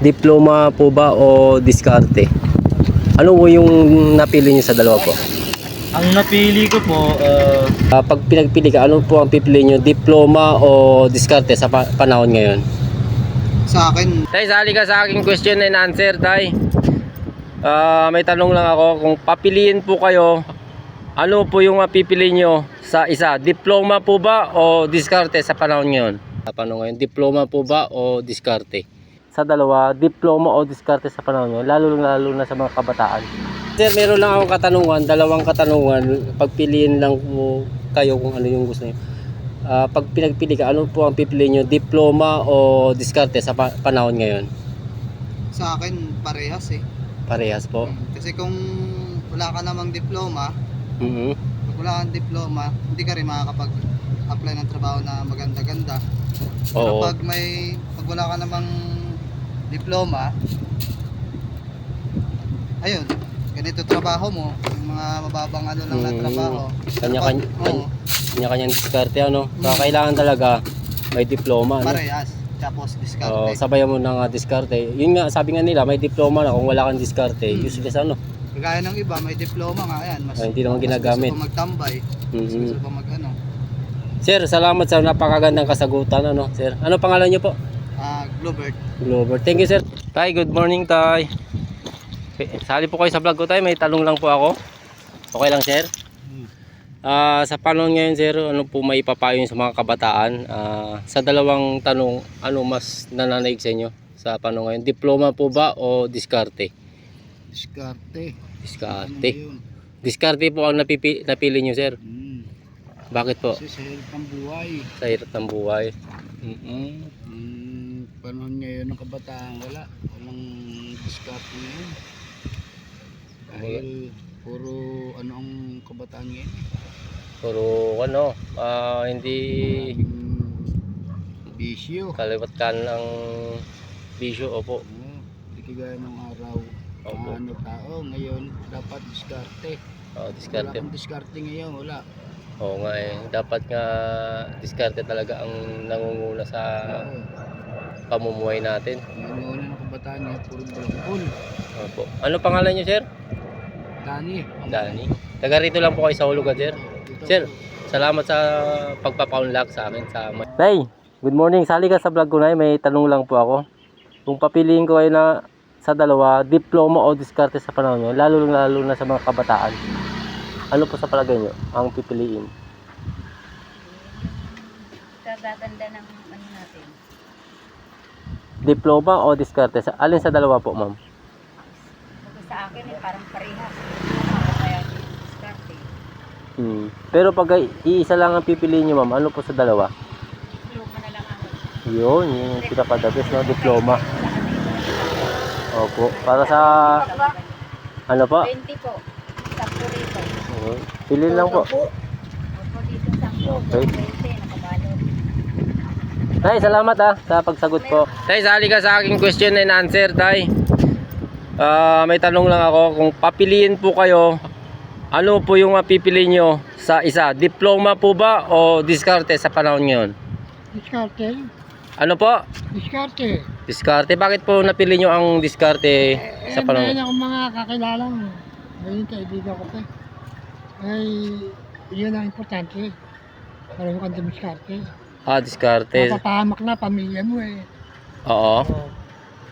diploma po ba o diskarte? Ano po yung napili niyo sa dalawa po? Ang napili ko po, Pag pinagpili ka, ano po ang pipili niyo? Diploma o diskarte sa panahon ngayon? Sa akin, Tay, sali ka sa aking question and answer, Tay. May tanong lang ako, kung papiliin po kayo, ano po yung mapipili nyo sa isa? Diploma po ba o diskarte sa panahon ngayon? Sa panahon ngayon, diploma po ba o diskarte? Sa dalawa, diploma o diskarte sa panahon ngayon, lalo na sa mga kabataan. Sir, meron lang akong katanungan, dalawang katanungan. Pagpiliin lang po kayo kung ano yung gusto nyo. Pag pinagpili ka, ano po ang pipili nyo? Diploma o diskarte sa panahon ngayon? sa akin parehas eh. Parehas po. Kasi kung wala ka namang diploma, Mhm. pag wala kang diploma, hindi ka rin makakapag-apply ng trabaho na maganda-ganda. Pero Oo. pag wala ka namang diploma, ayun, ganito trabaho mo, yung mga mababang ano lang na trabaho. Kanya-kanyang diskarte, ano? Kaya kailangan talaga may diploma, ano? Parehas, tapos diskarte. Sabayan mo ng diskarte. Yun nga, sabi nga nila, may diploma na kung wala kang diskarte, useless, ano? Kagaya ng iba, may diploma nga, yan. Hindi naman ginagamit. Mas gusto pa magtambay, mas gusto pa mag-ano. Sir, salamat sa napakagandang kasagutan, ano, sir? Ano pangalan niyo po? Globert. Glover. Thank you, sir. Tay, good morning, Tay. Sali po kayo sa vlog ko, Tay. May tanong lang po ako. Okay lang, sir? Sa panahon ngayon, sir, ano po may ipapayo sa mga kabataan? Sa dalawang tanong, ano mas nananaig sa inyo sa panahon ngayon? Diploma po ba o diskarte? Diskarte. Diskarte. Diskarte po ang napili nyo, sir. Bakit po? Kasi sa hirap ng buhay. Sa hirap ng buhay. Panahon ngayon ng kabataan, walang diskarte ngayon. Dahil puro ano ang kabataan ngayon. Puro ano, hindi Bisyo. kaliwat kan ng bisyo, opo. Hindi kagaya ng araw. Opo. Tao ngayon dapat diskarte. Wala Diskarte. kang diskarte ngayon, wala. Oo nga eh. Dapat nga diskarte talaga ang nangunguna sa pamumuhay natin. Ngayon ng kabataan ngayon, puro bulakbol. Opo. Ano pangalan niyo, sir? Dani. Dani. Taga rito lang po kayo sa Hulugan, sir. Sir, salamat sa pagpapaunlak sa amin sa Tay, good morning. Sali ka sa vlog ko na. May tanong lang po ako. Kung papiliin ko ay na sa dalawa, diploma o diskarte sa panahon ngayon, lalo na sa mga kabataan. Ano po sa palagay nyo ang pipiliin? Kagaganda ng ano natin. Diploma o diskarte? Alin sa dalawa po, ma'am? Kasi sa akin parang parehas. Kaya diskarte. Pero pag iisa lang ang pipiliin nyo, ma'am, ano po sa dalawa? Diploma na lang ako. Yun, yung pinaka-the best, no? Diploma. Opo. Para sa, ano po? 20 po. Sakto rito. Pili lang po. Opo dito sakto. Okay. 20, nakabalot. Tay, salamat sa pagsagot po. Tay, sali ka sa aking question and answer, Tay. May tanong lang ako, kung papiliin po kayo, ano po yung mapipili nyo sa isa? Diploma po ba o diskarte sa panahon ngayon? Diskarte. Ano po? Diskarte. Diskarte. Bakit po napili nyo ang diskarte sa panahon ngayon? Akong mga kakilala mo. Ngayon kaibigan ko pa. Ay, yun ang importante. Parang kang diskarte. Diskarte. Mapapahamak na pamilya mo eh. Oo.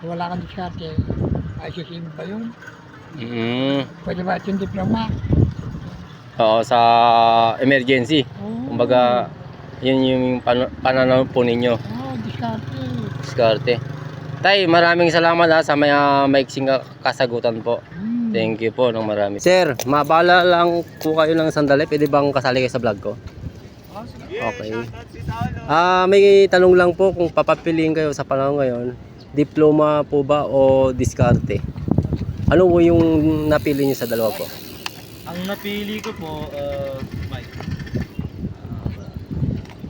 Kung wala kang diskarte, ay sisibig ba yun? Mm. Pwede ba yung diploma? Oo, sa emergency. Kumbaga, yun yung pananaw po ninyo. Diskarte. Diskarte. Tay, maraming salamat sa may maiksing kasagutan po. Thank you po ng marami. Sir, mabala lang po kayo ng sandali. Pwede bang kasali kayo sa vlog ko? Okay. May tanong lang po, kung papapiliin kayo sa panahon ngayon, diploma po ba o diskarte? Ano po yung napili niyo sa dalawa po? ang napili ko po, Mike,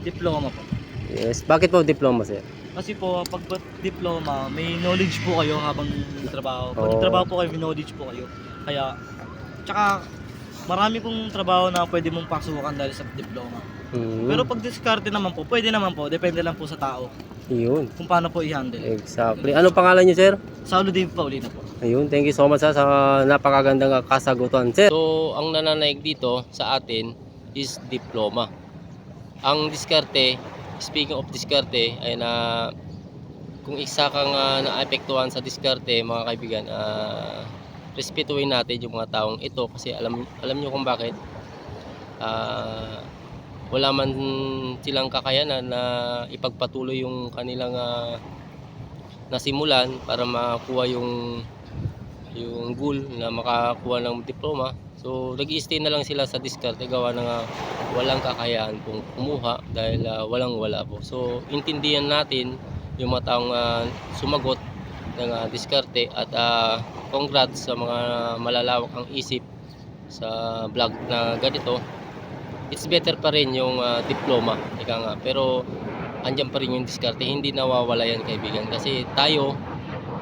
diploma po. Yes. Bakit po diploma, sir? Kasi po, pag diploma, may knowledge po kayo habang trabaho. Pag Oo. trabaho po kayo, may knowledge po kayo. Kaya, tsaka, marami pong trabaho na pwede mong pasukan dahil sa diploma. Pero pag diskarte naman po, pwede naman po. Depende lang po sa tao Yun. kung paano po i-handle. Exactly. Ano pangalan niyo, sir? Salo din pa uli na po. Ayun, thank you so much sa napakagandang kasagutan, sir. So, ang nananaig dito sa atin is diploma. Ang diskarte, speaking of diskarte, ay na kung isa kang naapektuhan sa diskarte, mga kaibigan, respetuhin natin yung mga taong ito kasi alam nyo kung bakit. Wala man silang kakayanan na ipagpatuloy yung kanilang nasimulan para makuha yung goal na makakuha ng diploma. So nag-i-stay na lang sila sa diskarte gawa ng walang kakayahan pong kumuha dahil walang-wala po. So intindihan natin yung mga taong sumagot ng diskarte at congrats sa mga malalawak ang isip sa vlog na ganito. It's better pa rin yung diploma, ika nga. Pero andyan pa rin yung diskarte, hindi nawawala yan, kaibigan. Kasi tayo,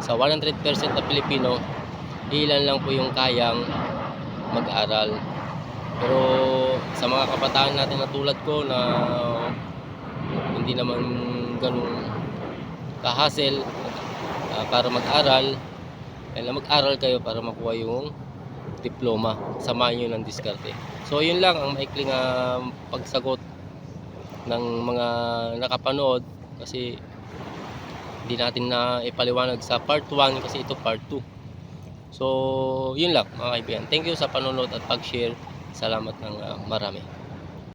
sa 100% na Pilipino, ilan lang po yung kayang mag-aral. Pero sa mga kabataan natin na tulad ko na hindi naman ganun ka-hassle para mag-aral, kaya mag-aral kayo para makuha yung diploma. Samahan nyo ng diskarte. So yun lang ang maikling pagsagot ng mga nakapanood kasi hindi natin na ipaliwanag sa part 1 kasi ito part 2. So yun lang mga kaibigan. Thank you sa panonood at pag-share. Salamat ng marami.